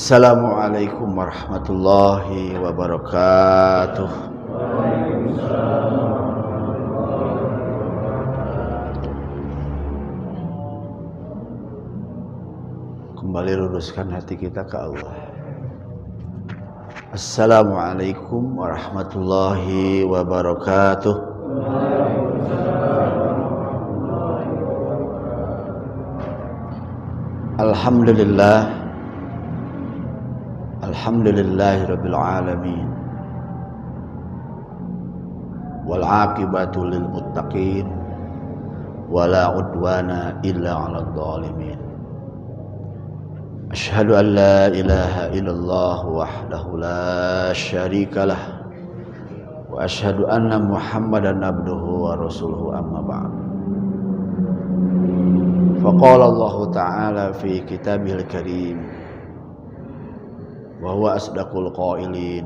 Assalamualaikum warahmatullahi wabarakatuh. Kembali luruskan hati kita ke Allah. Assalamualaikum warahmatullahi wabarakatuh. Alhamdulillah. Alhamdulillahirabbil alamin. Wal 'aqibatu lil muttaqin wala 'udwana illa 'alal zalimin. Asyhadu an la ilaha illallah wahdahu la syarikalah wa asyhadu anna Muhammadan abduhu wa rasuluhu amma ba'd. Faqala Allah ta'ala fi kitabihil karim wa huwa asdaqul qailin.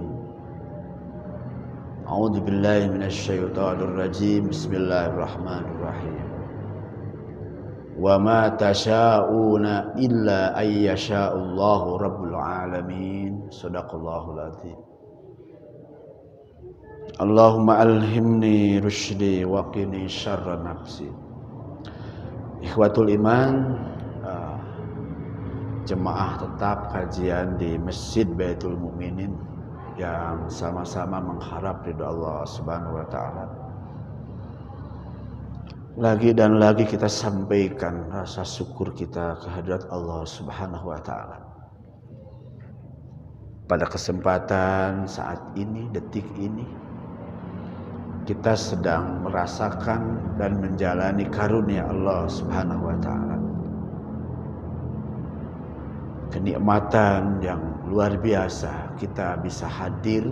A'udzu billahi minasy syaithanir rajim. Bismillahirrahmanirrahim. Wa ma tasyauna illa ayyasha'allahu rabbul alamin. Shadaqallahul azim. Allahumma alhimni rusydi wa qini syarra nafsi. Ikhwatul iman, jemaah tetap kajian di Masjid Baitul Mukminin yang sama-sama mengharap ridha Allah Subhanahu wa taala. Lagi dan lagi kita sampaikan rasa syukur kita kehadirat Allah Subhanahu wa taala. Pada kesempatan saat ini, detik ini, kita sedang merasakan dan menjalani karunia Allah Subhanahu wa taala. Kenikmatan yang luar biasa, kita bisa hadir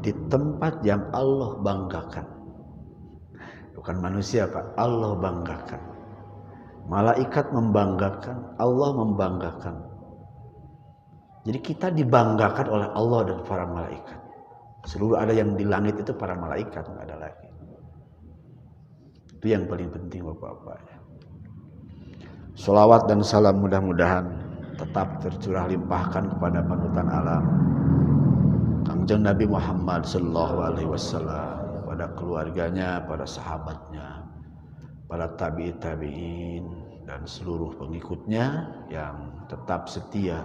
di tempat yang Allah banggakan. Bukan manusia, Pak, Allah banggakan. Malaikat membanggakan, Allah membanggakan. Jadi kita dibanggakan oleh Allah dan para malaikat. Seluruh ada yang di langit itu para malaikat, enggak ada lagi. Itu yang paling penting, Bapak-bapak. Sholawat dan salam mudah-mudahan tetap tercurah limpahkan kepada panutan alam Kangjeng Nabi Muhammad sallallahu alaihi wasallam, pada keluarganya, pada sahabatnya, para tabi'in dan seluruh pengikutnya yang tetap setia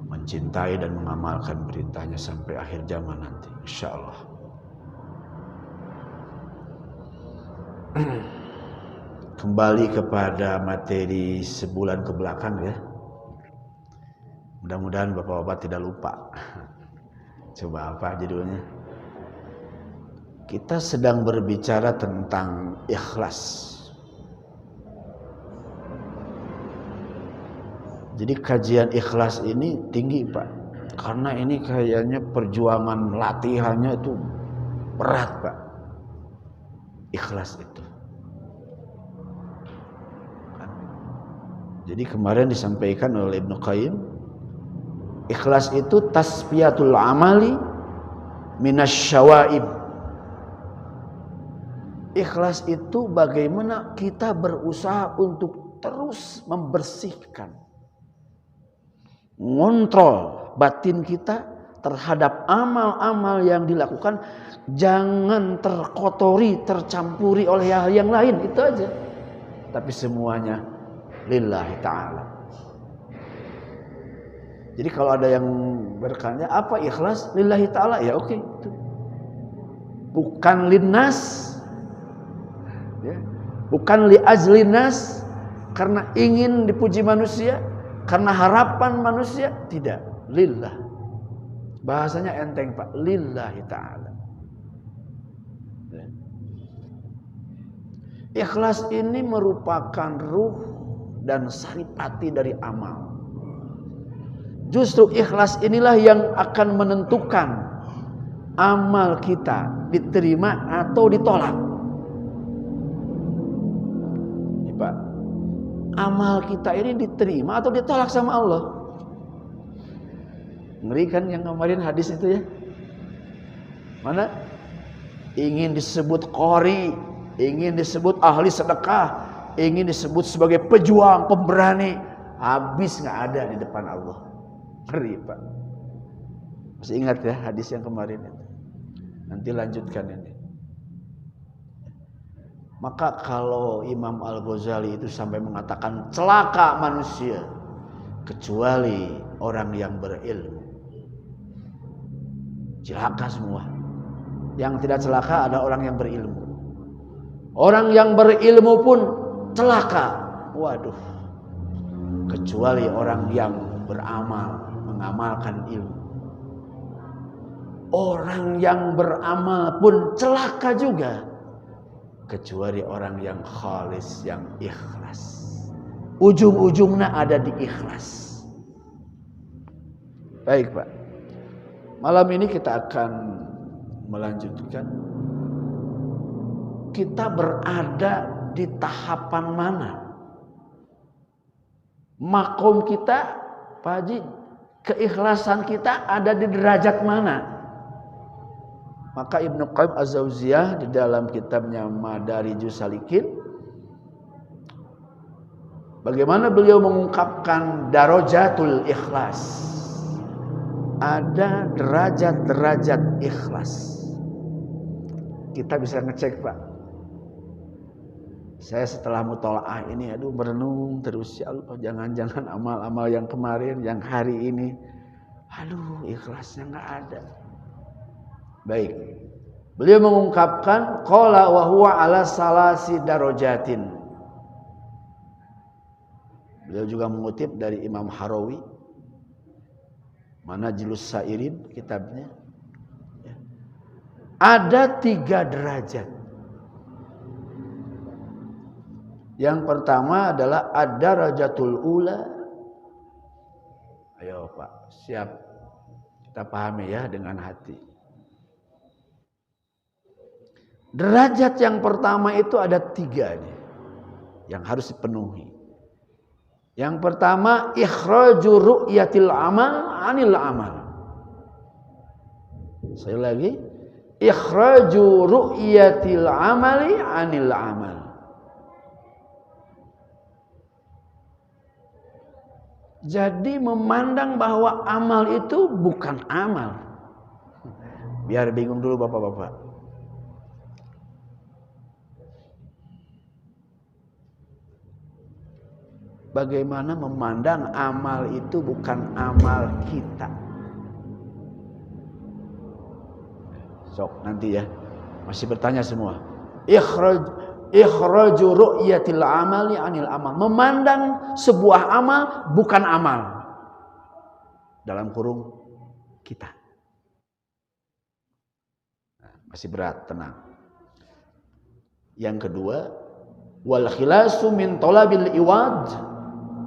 mencintai dan mengamalkan perintahnya sampai akhir zaman nanti, insyaallah. Kembali kepada materi sebulan ke belakang ya. Mudah-mudahan Bapak-bapak tidak lupa. Coba apa judulnya? Kita sedang berbicara tentang ikhlas. Jadi kajian ikhlas ini tinggi, Pak. Karena ini kayaknya perjuangan latihannya itu berat, Pak. Ikhlas itu. Jadi kemarin disampaikan oleh Ibnu Qayyim, ikhlas itu tasfiyatul amali minasyawaib. Ikhlas itu bagaimana kita berusaha untuk terus membersihkan, ngontrol batin kita terhadap amal-amal yang dilakukan, jangan terkotori, tercampuri oleh hal yang lain, itu aja. Tapi semuanya lillahi ta'ala. Jadi kalau ada yang bertanya apa ikhlas, lillahi ta'ala, ya oke, itu. Bukan linnas, ya. Bukan li ajlinas, karena ingin dipuji manusia, karena harapan manusia, tidak. Lillah. Bahasanya enteng, Pak, lillahi ta'ala. Ya. Ikhlas ini merupakan ruh dan saripati dari amal. Justru ikhlas inilah yang akan menentukan amal kita diterima atau ditolak. Ini, Pak, amal kita ini diterima atau ditolak sama Allah. Ngeri kan yang kemarin hadis itu ya? Mana? Ingin disebut qori, ingin disebut ahli sedekah, ingin disebut sebagai pejuang, pemberani, habis nggak ada di depan Allah. Ngeri Pak. Masih ingat ya hadis yang kemarin itu? Nanti lanjutkan ini. Maka kalau Imam Al-Ghazali itu sampai mengatakan celaka manusia kecuali orang yang berilmu. Celaka semua. Yang tidak celaka ada orang yang berilmu. Orang yang berilmu pun celaka. Waduh. Kecuali orang yang beramal, mengamalkan ilmu. Orang yang beramal pun celaka juga. Kecuali orang yang khalis, yang ikhlas. Ujung-ujungnya ada di ikhlas. Baik Pak. Malam ini kita akan melanjutkan. Kita berada di tahapan mana? Makom kita, Pak Haji, keikhlasan kita ada di derajat mana? Maka Ibnu Qayyim Az-Jauziyah di dalam kitabnya Madarijus Salikin, bagaimana beliau mengungkapkan darajatul ikhlas. Ada derajat-derajat ikhlas. Kita bisa ngecek Pak. Saya setelah mutolaah ini, merenung terus, ya Allah, jangan-jangan amal-amal yang kemarin, yang hari ini, ikhlasnya nggak ada. Baik, beliau mengungkapkan qala wa huwa ala salasi darajatin. Beliau juga mengutip dari Imam Harawi, Manajilus Sairin kitabnya. Ada 3 derajat. Yang pertama adalah ad-darajatul ula. Ayo Pak, siap. Kita pahami ya dengan hati. Derajat yang pertama itu ada 3 nih, yang harus dipenuhi. Yang pertama, ikhraju ru'yatil amal anil amal. Saya lagi, ikhraju ru'yatil amali anil amal. Jadi memandang bahwa amal itu bukan amal. Biar bingung dulu Bapak-bapak. Bagaimana memandang amal itu bukan amal kita. Sok nanti ya. Masih bertanya semua. Ikhraju ru'yatil amali anil amal. Memandang sebuah amal bukan amal. Dalam kurung kita. Masih berat, tenang. Yang kedua, wal khilasu min talabil iwad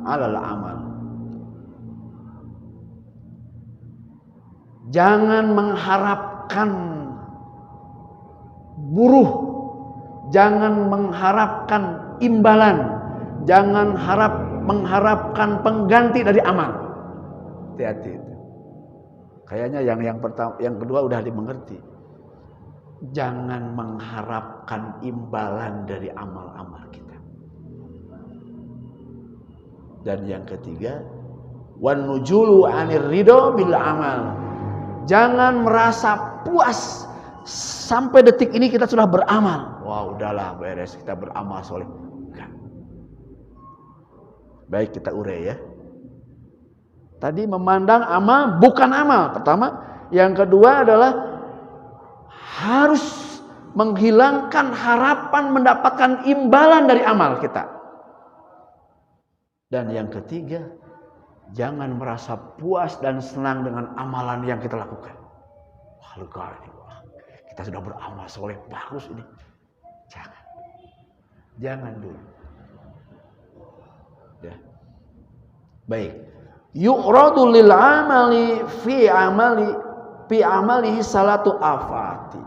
alal amal. Jangan mengharapkan buruh, jangan mengharapkan imbalan, jangan mengharapkan pengganti dari amal. Hati-hati. Kayaknya yang pertama, yang kedua udah dimengerti. Jangan mengharapkan imbalan dari amal-amal kita. Dan yang ketiga, wan nujulu anir ridho bil amal. Jangan merasa puas sampai detik ini kita sudah beramal. Wah, udahlah beres, kita beramal soleh. Enggak. Baik, kita urei ya. Tadi memandang amal bukan amal. Pertama, yang kedua adalah harus menghilangkan harapan mendapatkan imbalan dari amal kita. Dan yang ketiga, jangan merasa puas dan senang dengan amalan yang kita lakukan. Wah, lega ini. Wah, kita sudah beramal soleh, bagus ini. Jangan dulu. Ya. Baik. Yu'radu lil amali fi amalihi salatu afati.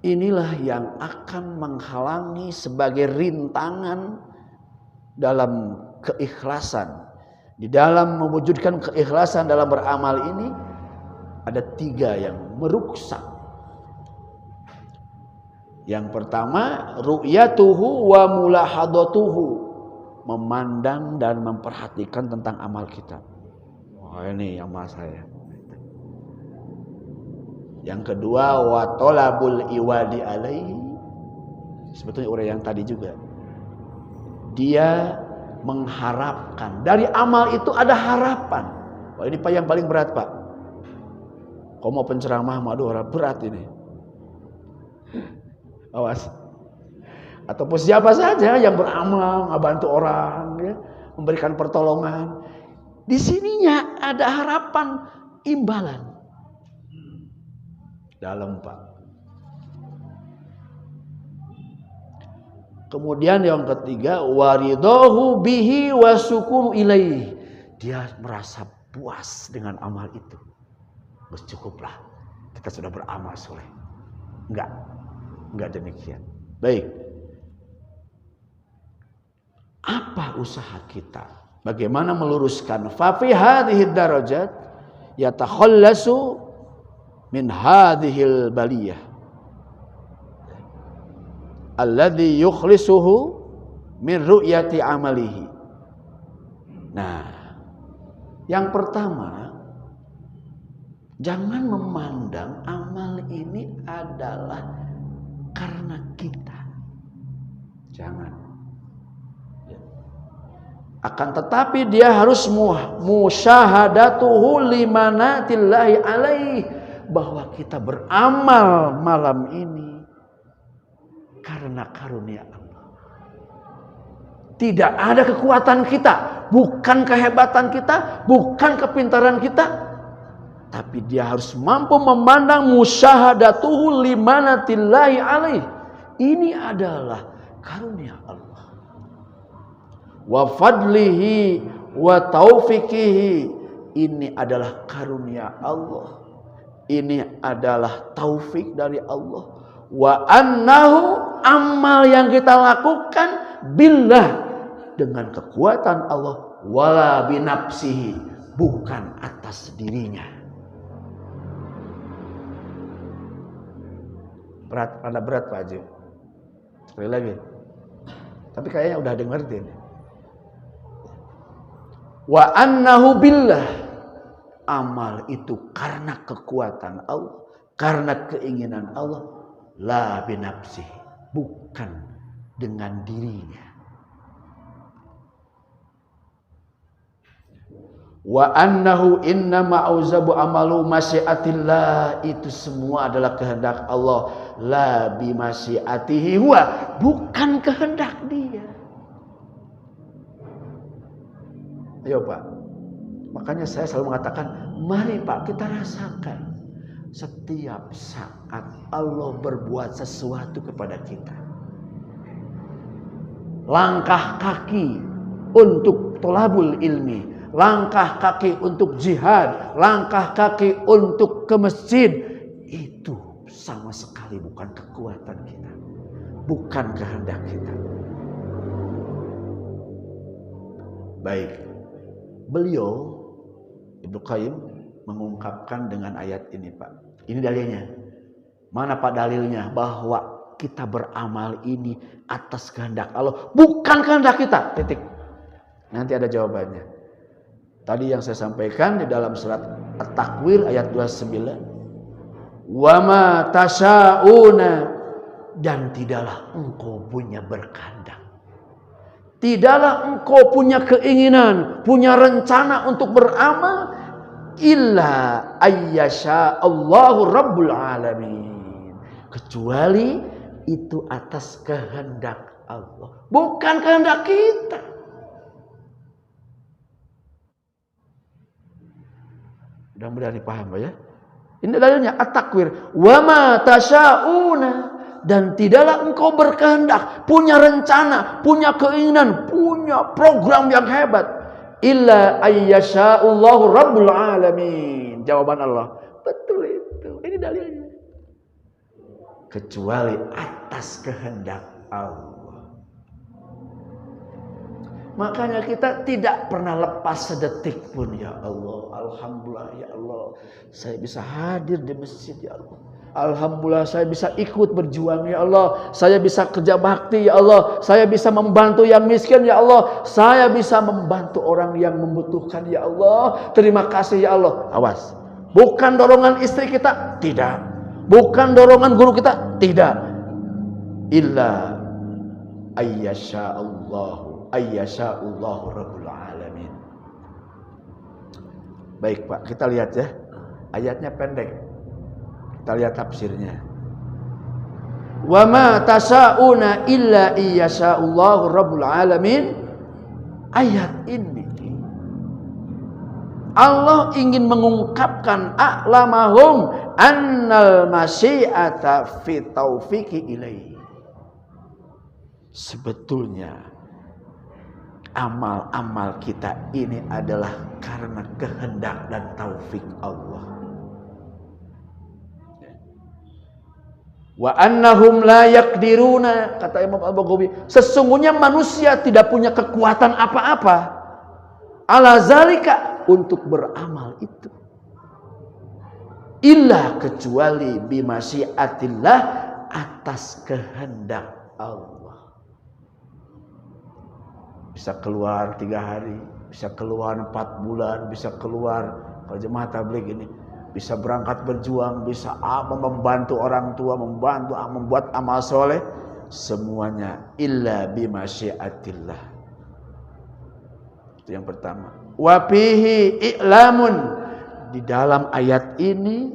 Inilah yang akan menghalangi sebagai rintangan dalam keikhlasan. Di dalam mewujudkan keikhlasan dalam beramal ini ada 3 yang meruksak. Yang pertama, ru'yatuhu wa mulahadatuhu. memandang dan memperhatikan tentang amal kita. Oh, ini amal saya. Yang kedua, wa talabul iwadi alaihi. Sebetulnya uraian yang tadi juga. Dia mengharapkan. Dari amal itu ada harapan. Wah, ini Pak yang paling berat, Pak. Kau mau penceramah, aduh berat ini. Awas. Ataupun siapa saja yang beramal, ngebantu orang, ya, memberikan pertolongan. Di sininya ada harapan imbalan. Dalam, Pak. Kemudian yang ketiga, waridahu bihi wasukunu ilaih. Dia merasa puas dengan amal itu. Cukuplah, kita sudah beramal soleh. Enggak demikian. Baik. Apa usaha kita? Bagaimana meluruskan? Fa fi hadhihi darajat yatakhallasu min hadhil baliyah alladhi yukhlisuhu min ru'yati amalihi. Nah, yang pertama, jangan memandang amal ini adalah karena kita. Jangan. Akan tetapi dia harus musyahadatuhu limanatillahi alaih, bahwa kita beramal malam ini karena karunia Allah. Tidak ada kekuatan kita, bukan kehebatan kita, bukan kepintaran kita, tapi dia harus mampu memandang musyahadatuhu limanatillahi alaih. Ini adalah karunia Allah. Wa fadlihi wa taufiqihi, ini adalah karunia Allah, ini adalah taufik dari Allah. Wa annahu, amal yang kita lakukan billah, dengan kekuatan Allah, wala binafsihi, bukan atas dirinya. Berat Pak Haji. Sekali lagi, tapi kayaknya udah dengerin. Wa annahu billah, amal itu karena kekuatan Allah, karena keinginan Allah, la binafsih, bukan dengan dirinya. Wa annahu innama auzabu amalu masyiatillah, itu semua adalah kehendak Allah, la bimasyiatihi huwa, bukan kehendak dia. Ayo Pak, makanya saya selalu mengatakan, mari Pak kita rasakan setiap saat Allah berbuat sesuatu kepada kita. Langkah kaki untuk tolabul ilmi, langkah kaki untuk jihad, langkah kaki untuk ke masjid, itu sama sekali bukan kekuatan kita, bukan kehendak kita. Baik. Beliau Ibnu Qayyim mengungkapkan dengan ayat ini, Pak. Ini dalilnya. Mana Pak dalilnya bahwa kita beramal ini atas kehendak Allah, bukan kehendak kita. Titik. Nanti ada jawabannya. Tadi yang saya sampaikan di dalam surat At-Takwir ayat 29. Wa ma tasya'una, dan tidaklah engkau punya berkehendak. Tidaklah engkau punya keinginan, punya rencana untuk beramal, illa ayyasha Allahu Rabbul Alamin, kecuali itu atas kehendak Allah, bukan kehendak kita. Mudah-mudahan dipaham ya. Ini dalilnya At-Takwir, wa ma tasya'una, dan tidaklah engkau berkehendak, punya rencana, punya keinginan, punya program yang hebat, illa ayyasha'allahu Rabbul Alamin. Jawaban Allah, betul itu. Ini dalilnya. Kecuali atas kehendak Allah. Makanya kita tidak pernah lepas sedetik pun. Ya Allah, alhamdulillah ya Allah, saya bisa hadir di masjid ya Allah. Alhamdulillah saya bisa ikut berjuang ya Allah. Saya bisa kerja bakti ya Allah. Saya bisa membantu yang miskin ya Allah. Saya bisa membantu orang yang membutuhkan ya Allah. Terima kasih ya Allah. Awas. Bukan dorongan istri kita, tidak. Bukan dorongan guru kita, tidak. Illa ayyasha'allahu rabbul alamin. Baik Pak, kita lihat ya. Ayatnya pendek. Kita lihat tafsirnya. Wa ma tasyauna illa iyyasha'allahu rabbul alamin. Ayat ini Allah ingin mengungkapkan a'lamahum annal masyi'ata fi taufiqi ilaihi. Sebetulnya amal-amal kita ini adalah karena kehendak dan taufik Allah. Wa annahum la yaqdiruna, kata Imam Al-Baghawi, sesungguhnya manusia tidak punya kekuatan apa-apa ala zalika, untuk beramal itu, illa kecuali bimasyiatillah, atas kehendak Allah. Bisa keluar 3 hari, bisa keluar 4 bulan, bisa keluar kalau jemaah tabligh ini, bisa berangkat berjuang, bisa membantu orang tua, membuat amal soleh, semuanya illa bimasyiatillah. Itu yang pertama. Wa fihi i'lamun, di dalam ayat ini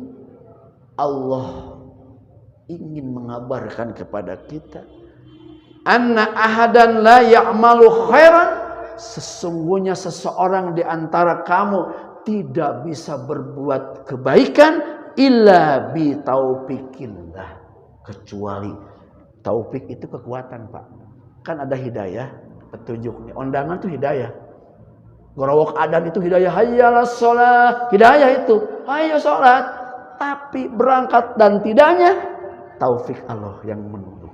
Allah ingin mengabarkan kepada kita, anna ahadan la ya'malu khairan, sesungguhnya seseorang di antara kamu tidak bisa berbuat kebaikan illa bi taufikillah, kecuali taufik itu kekuatan Pak. Kan ada hidayah, petunjuk nih. Undangan itu hidayah. Gorowok adan itu hidayah, hayyalas sholat, hidayah itu, ayo sholat. Tapi berangkat dan tidaknya taufik Allah yang menunggu.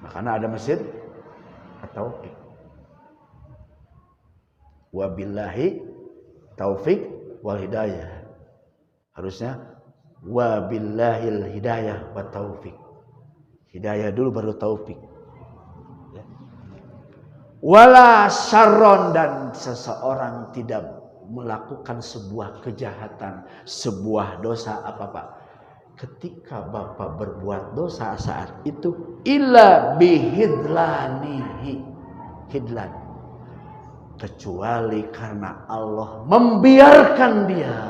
Makanya ada masjid taufik. Wabillahi taufik wal hidayah. Harusnya wabillahil hidayah wa taufik. Hidayah dulu baru taufik. Wala syarron, dan seseorang tidak melakukan sebuah kejahatan, sebuah dosa apa Pak? Ketika Bapak berbuat dosa saat itu, illa bihidlanihi, hidlan, kecuali karena Allah membiarkan dia.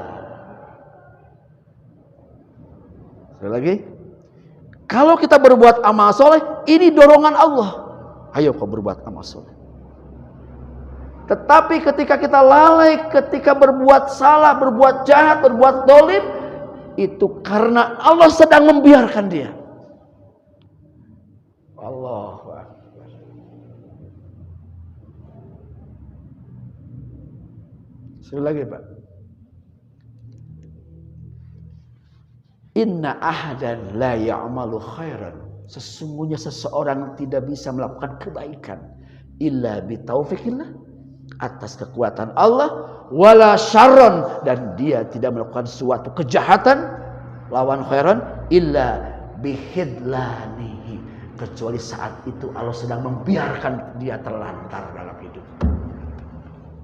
Sekali lagi, kalau kita berbuat amal soleh, ini dorongan Allah. Ayo kau berbuat amal soleh. Tetapi ketika kita lalai, ketika berbuat salah, berbuat jahat, berbuat dolim, itu karena Allah sedang membiarkan dia. Allahu Akbar. Sekali lagi Pak. Inna ahadan la ya'malu khairan, sesungguhnya seseorang tidak bisa melakukan kebaikan illa bitaufikillah, atas kekuatan Allah, wala syarron, dan dia tidak melakukan suatu kejahatan lawan khairan illa bihidlanihi, kecuali saat itu Allah sedang membiarkan dia terlantar dalam hidup.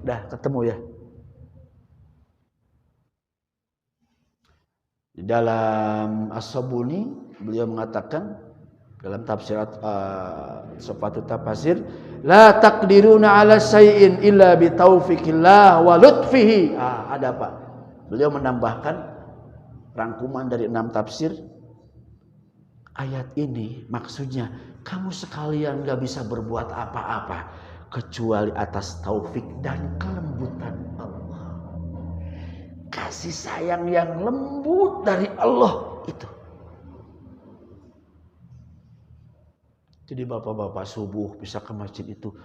Dah ketemu ya. Di dalam As-Sabuni beliau mengatakan dalam tafsir Sofatut Tafasir, la taqdiruna ala syai'in illa bi taufikillah wa lutfihi. Ada Pak. Beliau menambahkan rangkuman dari 6 tafsir. Ayat ini maksudnya kamu sekalian gak bisa berbuat apa-apa kecuali atas taufik dan kelembutan Allah. Kasih sayang yang lembut dari Allah itu. Jadi bapak-bapak subuh bisa ke masjid itu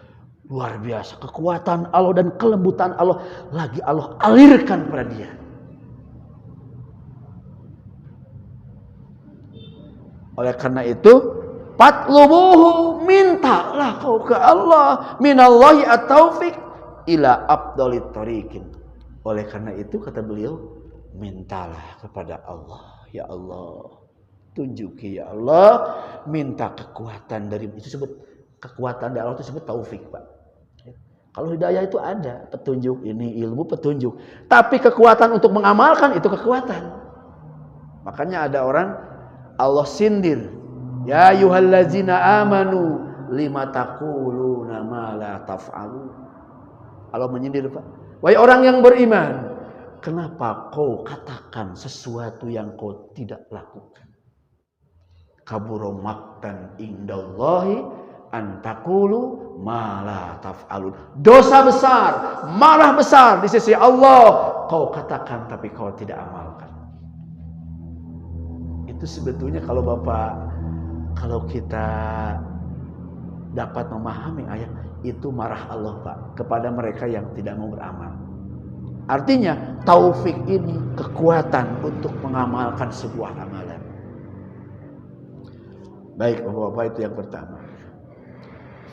luar biasa. Kekuatan Allah dan kelembutan Allah lagi Allah alirkan pada dia. Oleh karena itu Fatlubuhu, mintalah kau ke Allah, minallahi at-taufiq ila afdalit thariqin. Oleh karena itu kata beliau, mintalah kepada Allah, ya Allah, tunjuki ya Allah, minta kekuatan dari itu, sebut kekuatan dari Allah itu sebut taufik, Pak. Kalau hidayah itu ada petunjuk, ini ilmu petunjuk, tapi kekuatan untuk mengamalkan itu kekuatan. Makanya ada orang Allah sindir, ya ayyuhallazina amanu lima taquluna ma la taf'alun. Allah menyindir, Pak. Wahai orang yang beriman, kenapa kau katakan sesuatu yang kau tidak lakukan? Kabura maqtan indallahi antaqulu ma la taf'alun. Dosa besar, marah besar di sisi Allah, kau katakan tapi kau tidak amalkan. Itu sebetulnya kalau kita dapat memahami ayat itu, marah Allah, Pak, kepada mereka yang tidak mau beramal. Artinya taufik ini kekuatan untuk mengamalkan sebuah amalan. Baik Bapak-bapak, itu yang pertama.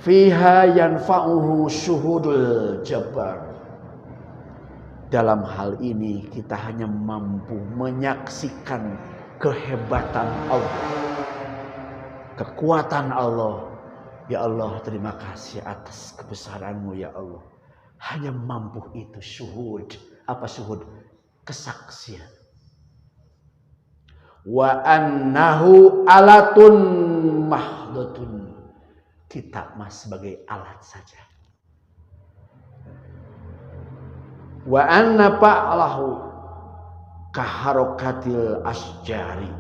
Fiha yanfa'uhu syuhudul jabbar. Dalam hal ini kita hanya mampu menyaksikan kehebatan Allah, kekuatan Allah. Ya Allah, terima kasih atas kebesaran-Mu ya Allah. Hanya mampu itu, syuhud. Apa syuhud? Kesaksian. Wa annahu alatun mahdatun. Kita mas sebagai alat saja. Wa anna fa'alahu kaharokatil asjari.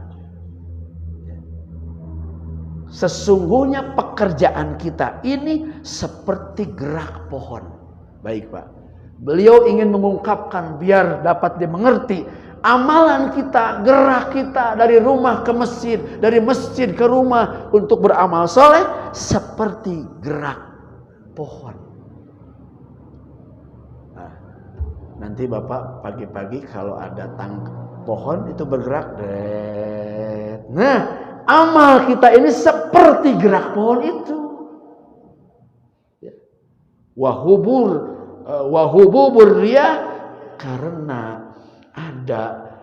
Sesungguhnya pekerjaan kita ini seperti gerak pohon. Baik, Pak. Beliau ingin mengungkapkan biar dapat dimengerti, amalan kita, gerak kita dari rumah ke masjid, dari masjid ke rumah untuk beramal soleh seperti gerak pohon. Nah, nanti Bapak pagi-pagi kalau ada pohon itu bergerak, nah, amal kita ini seperti gerak pohon itu. Wahububur riyah, karena ada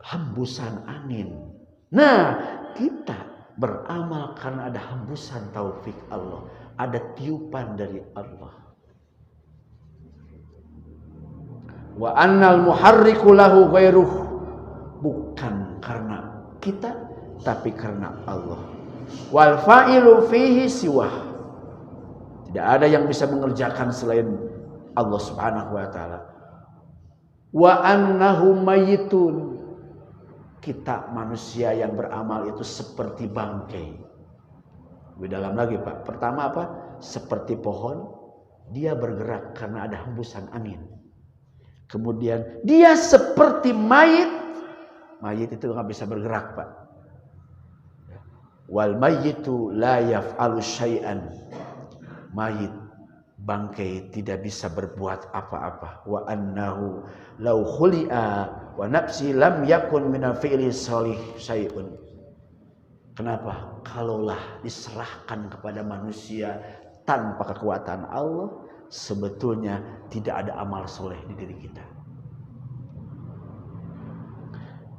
hembusan angin. Nah, kita beramal karena ada hembusan taufik Allah, ada tiupan dari Allah. Wa annal muharriku lahu ghairuh, bukan karena kita tapi karena Allah. Wal fa'ilu fihi siwah, tidak ada yang bisa mengerjakan selain Allah Subhanahu wa taala. Wa annahu mayyitun, kita manusia yang beramal itu seperti bangkai. Lebih dalam lagi, Pak. Pertama apa? Seperti pohon, dia bergerak karena ada hembusan angin. Kemudian dia seperti mayit. Mayit itu nggak bisa bergerak, Pak. Wal mayyitu la yaf'alu syai'an. Mayit, bangkai, tidak bisa berbuat apa-apa. Wa annahu law khuli'a wa nafsi lam yakun minal fi'li sholih syai'un. Kenapa? Kalaulah diserahkan kepada manusia tanpa kekuatan Allah, sebetulnya tidak ada amal soleh di diri kita.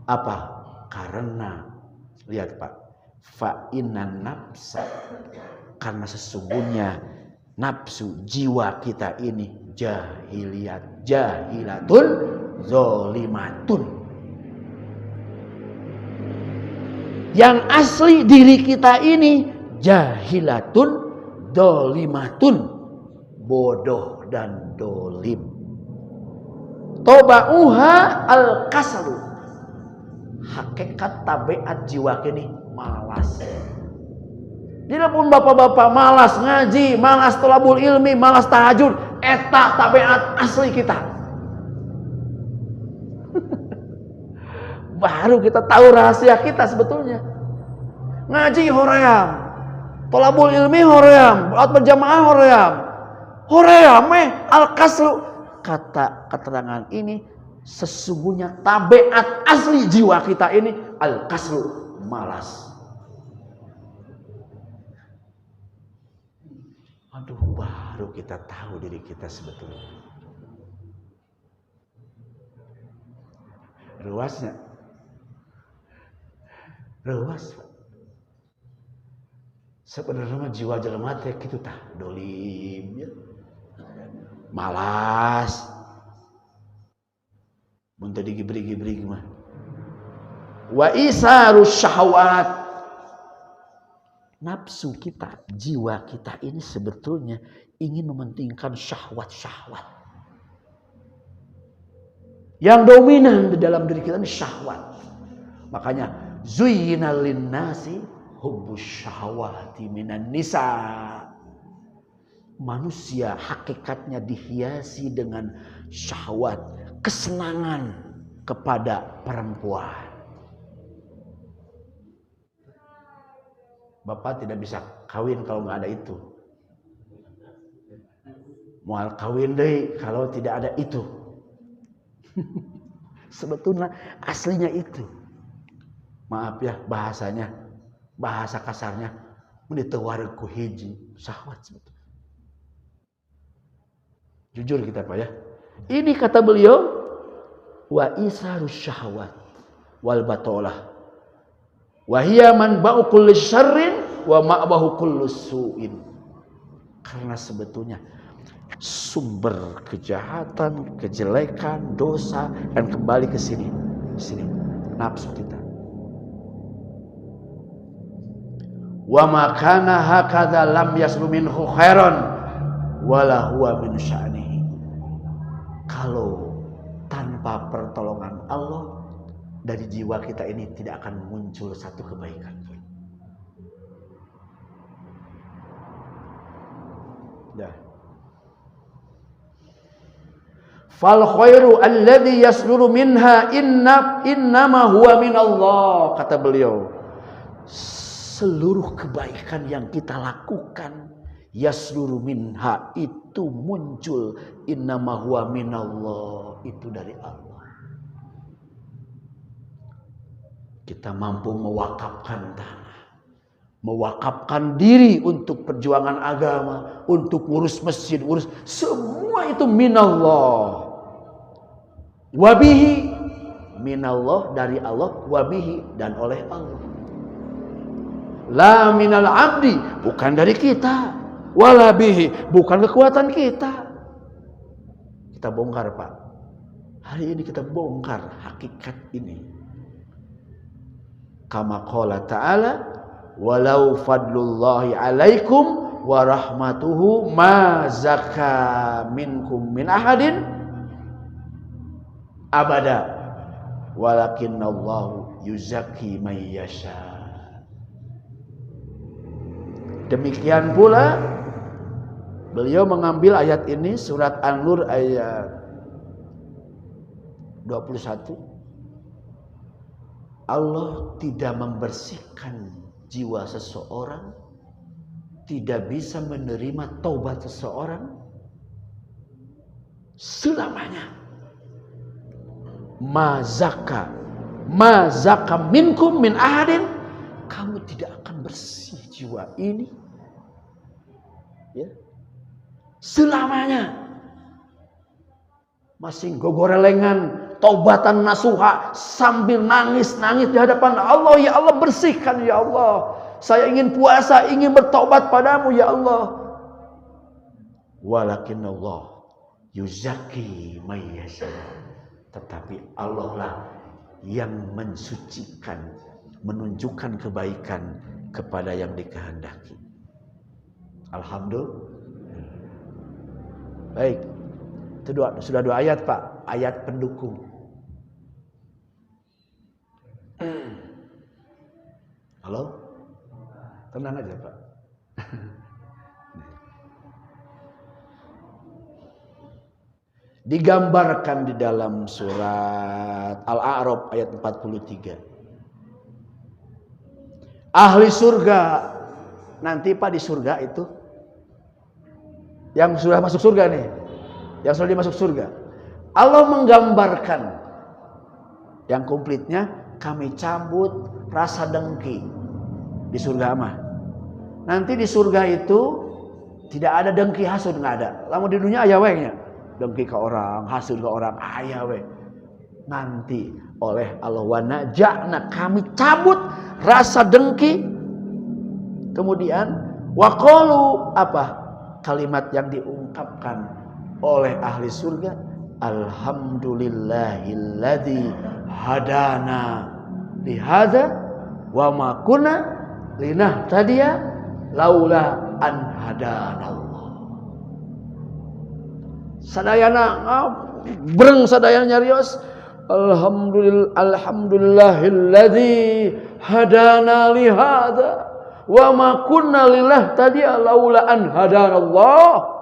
Apa? Karena, lihat Pak, fa'inan nafsa, karena sesungguhnya nafsu, jiwa kita ini jahilatun zolimatun. Yang asli diri kita ini jahilatun zolimatun, bodoh dan dolim. Toba'uha al-kasalu, hakikat tabiat jiwa ini malas. Tidak pun bapak-bapak malas ngaji, malas thalabul ilmi, malas tahajud, eta tabiat asli kita. Baru kita tahu rahasia kita sebetulnya. Ngaji hoream, thalabul ilmi hoream, salat berjamaah hoream. Hoream al-kaslu. Kata keterangan ini sesungguhnya tabiat asli jiwa kita ini al-kaslu, malas. Aduh, baru kita tahu diri kita sebetulnya. Luasnya. Luas, Pak. Sebenarnya jiwa jelema teh kitu tah, dolim ya. Malas. Mun teu digibrig-gibrig mah. Wa isarus syahwat. Nafsu kita, jiwa kita ini sebetulnya ingin mementingkan syahwat-syahwat. Yang dominan di dalam diri kita ini syahwat. Makanya zuyyina lin-nasi hubbus syahawati minan nisa. Manusia hakikatnya dihiasi dengan syahwat, kesenangan kepada perempuan. Bapak tidak bisa kawin kalau nggak ada itu. Moal kawin deh kalau tidak ada itu. Sebetulnya aslinya itu. Maaf ya bahasanya, bahasa kasarnya, menitewar ku hiji syahwat sebetulnya. Jujur kita Pak ya. Ini kata beliau, wa isarus syahwat wal batolah. Wahia man ba'u kulli syarrin wa ma'bahu kullu su'in. Karena sebetulnya sumber kejahatan, kejelekan, dosa dan kembali ke sini nafsu kita. Wa ma kana hakadza lam yaslu minhu khairan wala huwa min sya'nihi. Kalau tanpa pertolongan Allah, dari jiwa kita ini tidak akan muncul satu kebaikan pun. Dah. Fal khairu alladhi yasluru minha innama huwa min Allah, kata beliau. Seluruh kebaikan yang kita lakukan yasluru minha itu muncul innama huwa min Allah, itu dari Allah. Kita mampu mewakafkan tanah, mewakafkan diri untuk perjuangan agama, untuk ngurus masjid, urus semua itu minallah. Wabihi, minallah dari Allah, wabihi dan oleh Allah. La minal abdi, bukan dari kita, wala bihi, bukan kekuatan kita. Kita bongkar Pak. Hari ini kita bongkar hakikat ini. Kama qala ta'ala walau fadlullahi alaikum wa rahmatuhu ma zaka minkum min ahadin abada walakinnallahu yuzakki may yasha. Demikian pula beliau mengambil ayat ini surat An-Nur ayat 21. Allah tidak membersihkan jiwa seseorang, tidak bisa menerima taubat seseorang selamanya. Mazaka minkum min ahadin, kamu tidak akan bersih jiwa ini ya selamanya. Masih gogorelengan taubatan nasuha sambil nangis-nangis di hadapan Allah. Ya Allah, bersihkan ya Allah. Saya ingin puasa, ingin bertaubat padamu ya Allah. Walakinnallah yuzakki may yasha. Tetapi Allah lah yang mensucikan, menunjukkan kebaikan kepada yang dikehendaki. Alhamdulillah. Baik. Itu sudah 2 ayat Pak, ayat pendukung. Halo? Tenang aja Pak. Digambarkan di dalam surat Al-A'raf ayat 43. Ahli surga nanti Pak di surga itu yang sudah masuk surga nih, yang sudah dimasuk surga, Allah menggambarkan yang komplitnya, kami cabut rasa dengki di surga mah. Nanti di surga itu Tidak ada dengki hasud, nggak ada. Lamun di dunia aya we nya. Dengki ke orang, hasud ke orang, aya we. Nanti oleh Allah wa naja'na, kami cabut rasa dengki. Kemudian waqalu, apa? Kalimat yang diungkapkan oleh ahli surga, alhamdulillahilladzi hadana lihadza wa ma kunna linahtadiya laula an hadanallah. Sadayana breng sadayana nyarios alhamdulillahilladzi hadana lihadza wa ma kunna linahtadiya laula an hadanallah.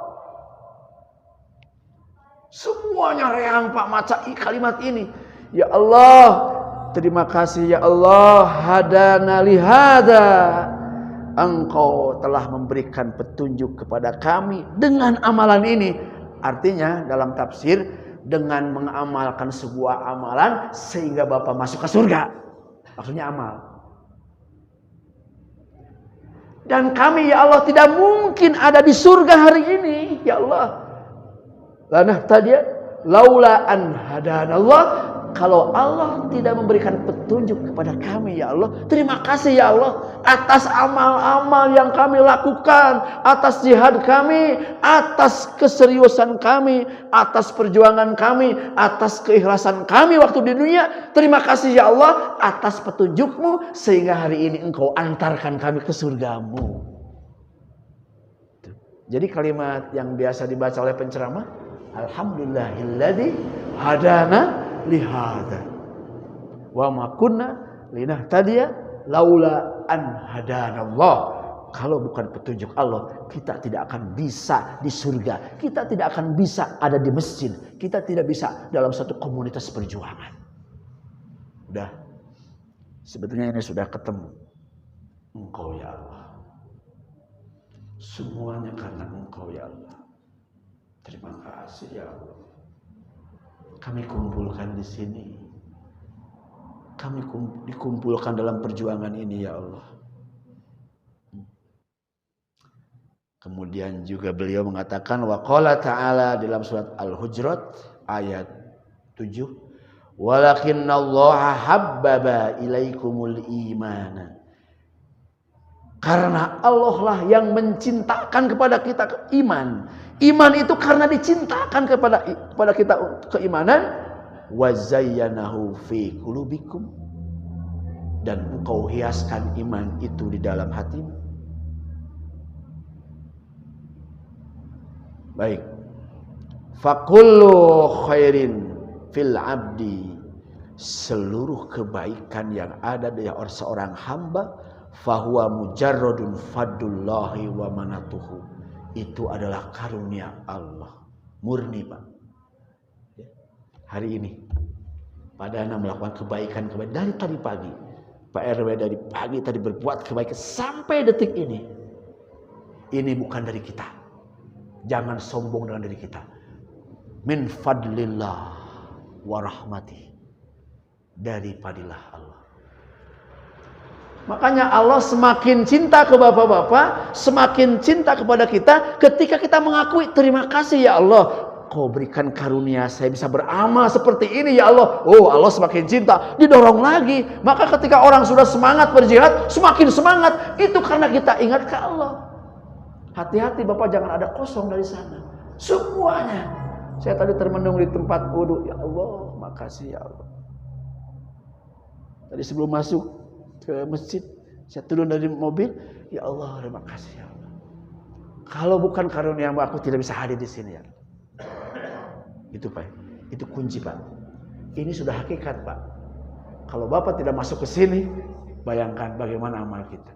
Semuanya reang Pak maca kalimat ini. Ya Allah, terima kasih ya Allah, hadana lihada. Engkau telah memberikan petunjuk kepada kami dengan amalan ini. Artinya dalam tafsir, dengan mengamalkan sebuah amalan sehingga Bapak masuk ke surga. Maksudnya amal. Dan kami ya Allah tidak mungkin ada di surga hari ini. Ya Allah, lanah tadi laula an hadanallah, kalau Allah tidak memberikan petunjuk kepada kami ya Allah. Terima kasih ya Allah atas amal-amal yang kami lakukan, atas jihad kami, atas keseriusan kami, atas perjuangan kami, atas keikhlasan kami waktu di dunia. Terima kasih ya Allah atas petunjukmu sehingga hari ini engkau antarkan kami ke surgamu. Jadi kalimat yang biasa dibaca oleh penceramah, alhamdulillahilladzi hadana lihada wa ma kunna linahtadiya laula an hadanallah. Kalau bukan petunjuk Allah, kita tidak akan bisa di surga, kita tidak akan bisa ada di masjid, kita tidak bisa dalam satu komunitas perjuangan. Udah, sebetulnya ini sudah ketemu. Engkau ya Allah, semuanya karena Engkau ya Allah. Terima kasih ya Allah. Kami kumpulkan di sini. Kami dikumpulkan dalam perjuangan ini ya Allah. Kemudian juga beliau mengatakan wa qala ta'ala dalam surat Al-Hujurat ayat 7, walakinnallaha habbaba ilaikumul imana. Karena Allah lah yang mencintakan kepada kita iman. Iman itu karena dicintakan kepada kita keimanan. Wa zayyanahu fi qulubikum, dan engkau hiaskan iman itu di dalam hatimu. Baik. Fakullu khairin fil abdi, seluruh kebaikan yang ada di seorang hamba, fahuwa mujarradun fadlullahi wa manatuhu, itu adalah karunia Allah murni Pak. Hari ini pada anak melakukan kebaikan dari tadi pagi, Pak RW dari pagi tadi berbuat kebaikan sampai detik ini bukan dari kita. Jangan sombong dengan diri kita. Min fadlillah wa rahmatih, dari fadilah Allah. Makanya Allah semakin cinta ke bapak-bapak, semakin cinta kepada kita ketika kita mengakui terima kasih ya Allah, Kau berikan karunia saya bisa beramal seperti ini ya Allah. Oh, Allah semakin cinta, didorong lagi. Maka ketika orang sudah semangat berjihad, semakin semangat. Itu karena kita ingat ke Allah. Hati-hati Bapak, jangan ada kosong dari sana. Semuanya. Saya tadi termenung di tempat wudhu. Ya Allah, makasih ya Allah. Tadi sebelum masuk ke masjid, saya turun dari mobil. Ya Allah, terima kasih ya Allah. Kalau bukan karunia-Mu, aku tidak bisa hadir di sini ya. Itu Pak, itu kunci Pak. Ini sudah hakikat Pak. Kalau Bapak tidak masuk ke sini, bayangkan bagaimana amal kita.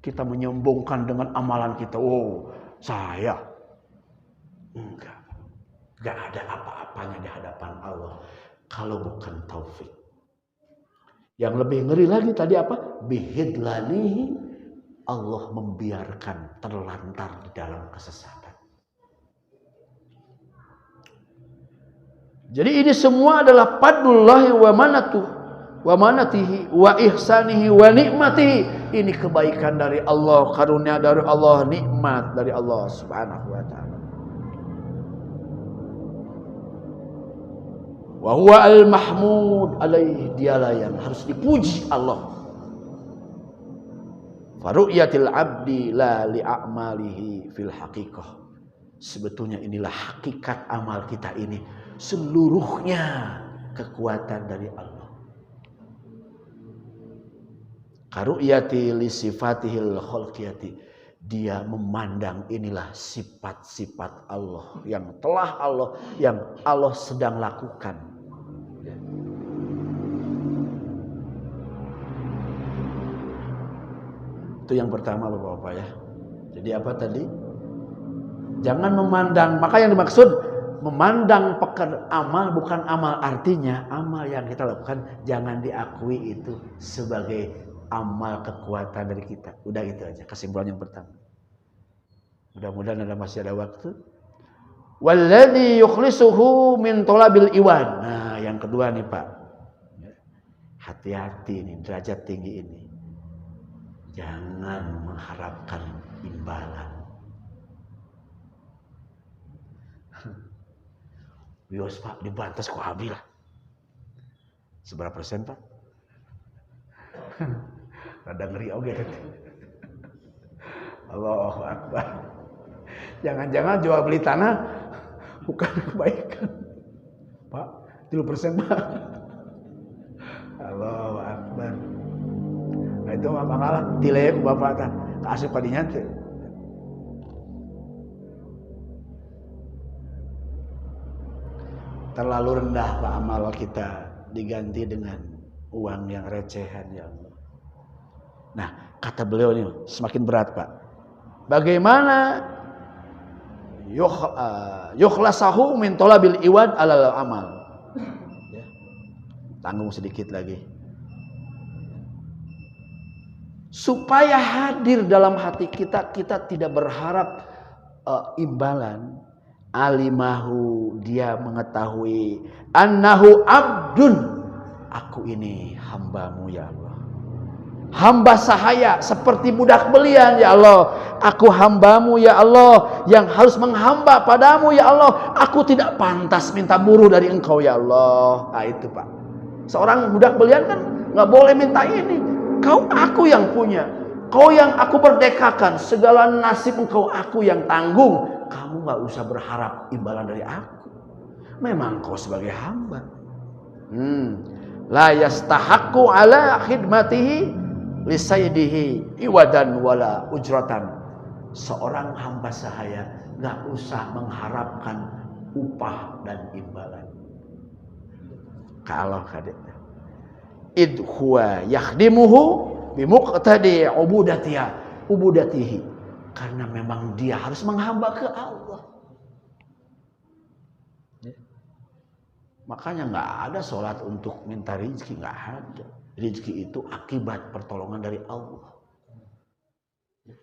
Kita menyombongkan dengan amalan kita. Oh, saya. Enggak ada apa-apanya di hadapan Allah kalau bukan taufik. Yang lebih ngeri lagi tadi apa? Bihidlanihi, Allah membiarkan terlantar di dalam kesesatan. Jadi ini semua adalah fadlullahi wa manatuh, wa manatihi wa ihsanihi wa nikmatihi. Ini kebaikan dari Allah, karunia dari Allah, nikmat dari Allah Subhanahu wa taala. Wa huwa al-mahmud alaihi, dialah yang harus dipuji Allah. Faru'yatil abdi la li'amalihi fil haqiqah. Sebetulnya inilah hakikat amal kita ini, seluruhnya kekuatan dari Allah. Karu'yati li sifatihil khalqiyati, dia memandang inilah sifat-sifat Allah yang Allah sedang lakukan. Itu yang pertama Bapak-bapak ya. Jadi apa tadi? Jangan memandang, maka yang dimaksud memandang amal bukan amal, artinya amal yang kita lakukan jangan diakui itu sebagai amal kekuatan dari kita. Udah gitu aja kesimpulan yang pertama. Mudah-mudahan masih ada waktu. Walladzi yukhlisuhu min talabil iwan. Nah, yang kedua nih Pak. Hati-hati nih derajat tinggi ini. Jangan mengharapkan imbalan. Bios Pak, dibantas kok habis lah. Seberapa persen Pak? Rada ngeri oke. Allahu Akbar. Jangan-jangan jual beli tanah bukan kebaikan. Pak, 3% Pak. Allahu Akbar. Nah itu mah bakalan tileh ku bapak tah. Kaasup kadinya teh. Terlalu rendah Pak amal kita diganti dengan uang yang recehan ya Allah. Nah, kata beliau ini semakin berat Pak. Bagaimana yukhlasahu min talabil iwad alal amal. Ya. Tanggung sedikit lagi. Supaya hadir dalam hati kita, kita tidak berharap imbalan. Alimahu, dia mengetahui annahu abdun, aku ini hambamu ya Allah, hamba sahaya seperti budak belian ya Allah, aku hambamu ya Allah yang harus menghamba padamu ya Allah, aku tidak pantas minta buruh dari engkau ya Allah. Nah itu Pak, seorang budak belian kan nggak boleh minta ini, kau aku yang punya, kau yang aku berdekakan, segala nasib engkau aku yang tanggung, kamu gak usah berharap imbalan dari aku. Memang kau sebagai hamba. La yastahaqqu ala khidmatihi li sayyidihi iwadan wala ujratan. Seorang hamba sahaya gak usah mengharapkan upah dan imbalan. Kalau kadang id huwa yakhdimuhu bimuqtadi ubudatihi. Karena memang dia harus menghamba ke Allah. Ya. Makanya nggak ada sholat untuk minta rezeki, nggak ada. Rezeki itu akibat pertolongan dari Allah. Ya.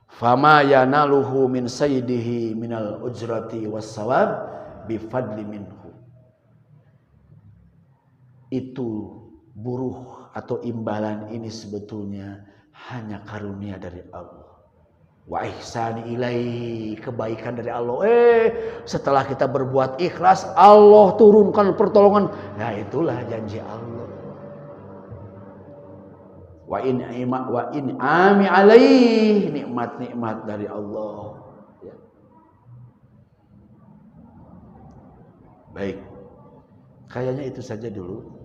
Fama yanaluhu min sayyidihi minal ujrati wassawab bifadli minhu. Itu buruh atau imbalan ini sebetulnya hanya karunia dari Allah. Wa ihsani ilaihi, kebaikan dari Allah. Setelah kita berbuat ikhlas, Allah turunkan pertolongan. Nah itulah janji Allah. Wa in ami alaihi, nikmat-nikmat dari Allah. Ya. Baik, kayaknya itu saja dulu.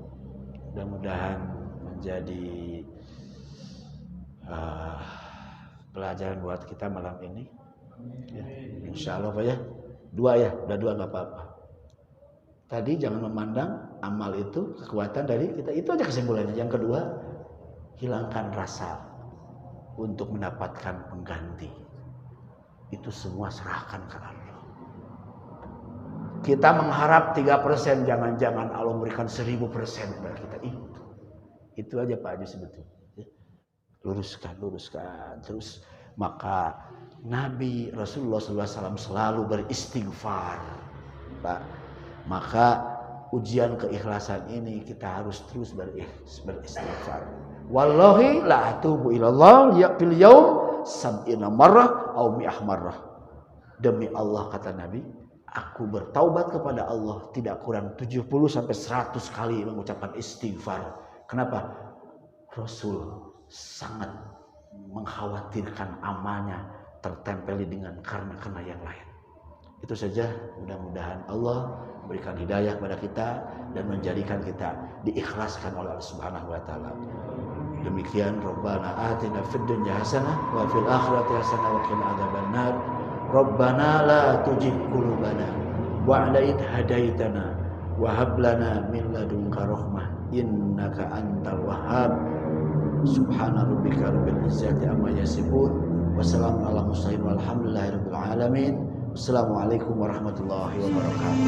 Mudah-mudahan menjadi pelajaran buat kita malam ini. Ya, insya Allah Pak ya. Dua ya, udah dua nggak apa-apa. Tadi jangan memandang amal itu kekuatan dari kita. Itu aja kesimpulannya. Yang kedua, hilangkan rasa untuk mendapatkan pengganti. Itu semua serahkan ke Allah. Kita mengharap 3%, jangan-jangan Allah memberikan 1000% kepada kita. Itu aja Pak Haji sebetulnya. Luruskan. Terus maka Nabi Rasulullah SAW selalu beristighfar. Pak. Maka ujian keikhlasan ini kita harus terus beristighfar. Wallahi la atubu ilallah ya fil yaum sab'ina marrah au mi'ah marrah. Demi Allah kata Nabi, aku bertaubat kepada Allah tidak kurang 70 sampai 100 kali mengucapkan istighfar. Kenapa? Rasul sangat mengkhawatirkan amalnya tertempeli dengan karena yang lain. Itu saja, mudah-mudahan Allah berikan hidayah kepada kita dan menjadikan kita diikhlaskan oleh Allah Subhanahu wa taala. Demikian, Rabbana atina fid dunya hasanah wa fil akhirati hasanah wa qina adzabannar. Rabbana la tuzigh qulubana ba'da idh hadaitana wa hab lana min ladunka rahmah innaka antal wahhab. Subhana rabbika rabbil izzati amma yasifun. Wassalamu ala mursalin walhamdulillahirabbil alamin. Assalamualaikum warahmatullahi wabarakatuh.